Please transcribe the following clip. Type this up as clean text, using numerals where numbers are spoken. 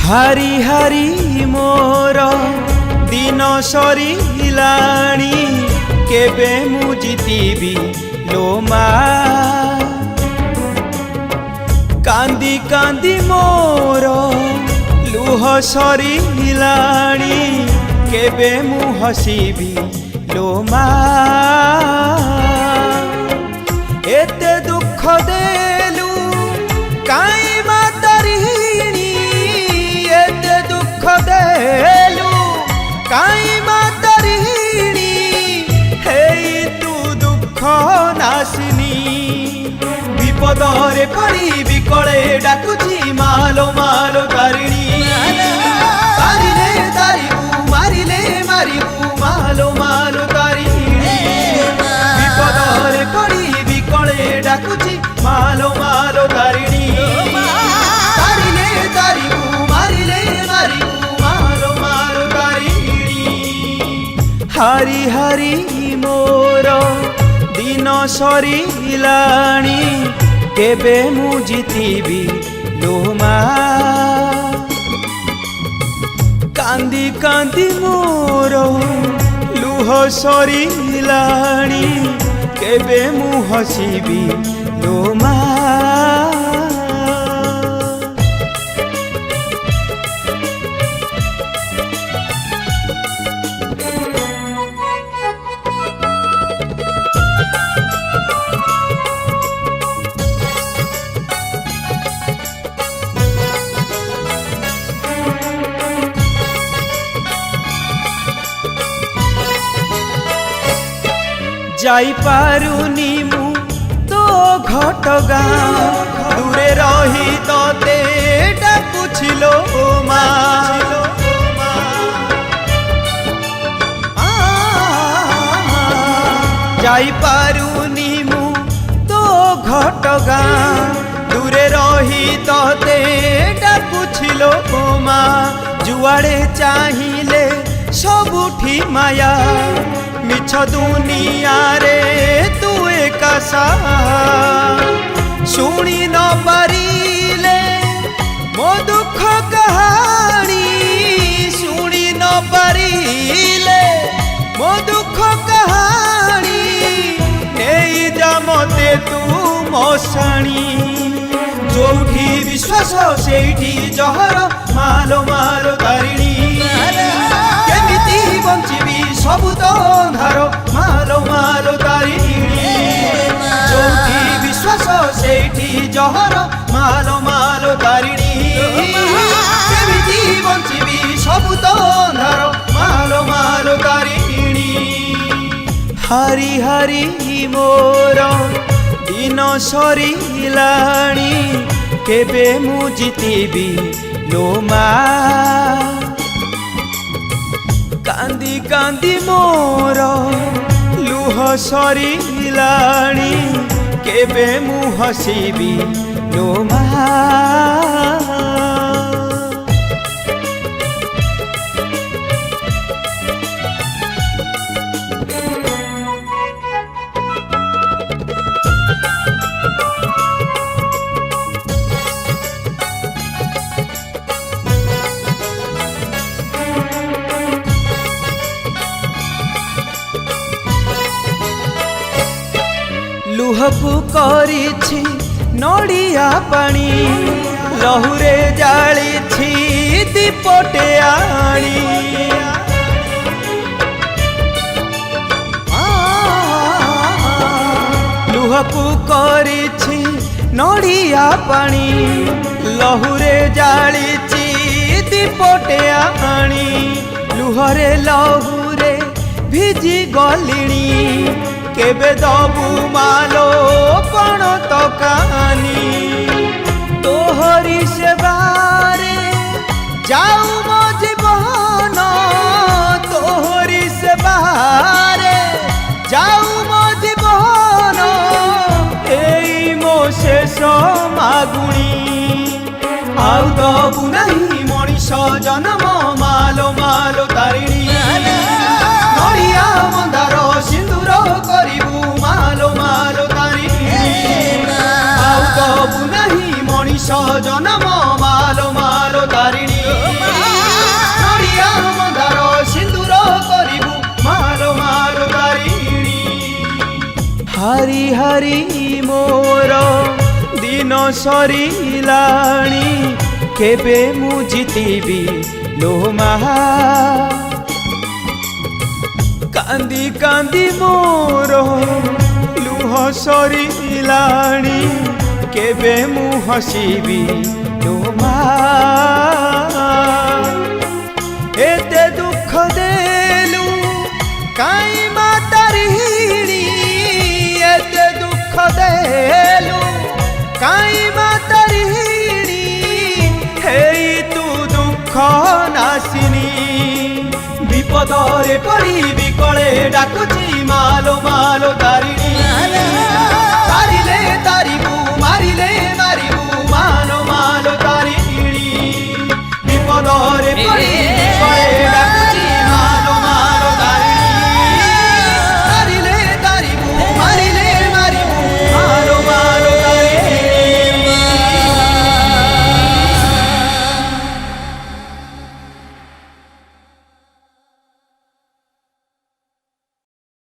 हारी हारी मोर दिन सरिलाणी केबे मु जीतिबी लो मा कांदी कांदी मोर लुह सरिलाणी केबे मु हसीबी लो मा एते दुख देलु काई मातारिणी एते दुख देलु काई मातारिणी हे तू दुख नासिनी विपदरे पड़ी विकले डाकुची मालो मालो तारिणी तारिले तारिबू मारिले मारिबू मालो मालो तारिणी विपदरे पड़ी विकले डाकुची मालो मालो तारिणी तारिले तारिबू मारिले मारिबू मालो मालो तारिणी हारी हारी मोर दिन सरिलाणी केबे मु जीतिबी लो मा कांदी कांदी मोर लुह सरिलाणी केबे मु हसीबी लो मा जाई पारुनी मु तो घटगां दूरे रही तोते डाकुछिलो मा जाई पारुनी मु तो घटगां दूरे रही तोते डाकुछिलो मा जुआड़े चाहिए सबुठी माया मिछ दुनिया रे तू एक शुणी न पारिले मो दुख कहानी शुणी न पारिले मो दुख कहानी नहीं जा मते तू मोसाणी जोठी विश्वास सेठी जहर मालो मालो तारिणी केमिति बंचिबी सबु तो धारो मालो मालो तारिणी जोठी विश्वास सेठी जहर मालो मालो तारिणी केमिति बंचिबी सबु तो धारो मालो मालो तारिणी हारी हारी मोर दिन सरिलाणी केबे मु जीतिबी लो मा कांदी कांदी मोर लुह सरिलाणी केबे मु हसीबी लो मा लुहकु करिछि नड़िया पानी लहुरे जालिछि दीपटे आणी लुहकु करिछि नड़िया पानी लहुरे जालिछि दीपटे आणी लुहरे लहुरे भिजी गलिणी केबे दबु मालो पण तो कहानी तोहरी सेवारे जाऊ मो जीवन तोहरी सेवारे जाऊ मो जीवन एई मो शेष मागुणी आउ दबु नहीं मनीष जन्म मालो मालो तारिणी नड़िया मंदार सिंदूर करिबू मालो मालो तारिणी आउ दबु नहीं मनीष जन्म मालो मालो तारिणी। हारी हारी मोर दिन सरिलाणी केबे मु जितिबी लो माँ कांदी कांदी मोर लुह सरिलाणी केबे मु हसीबी लो माँ एते दुख देलु काई मातारिणी एते दुख देलु काई मातारिणी हेई तू दुख नासिनी विपदरे पड़ी विकले डाकुची मालो मालो तारिणी तारिले तारिबू मारिले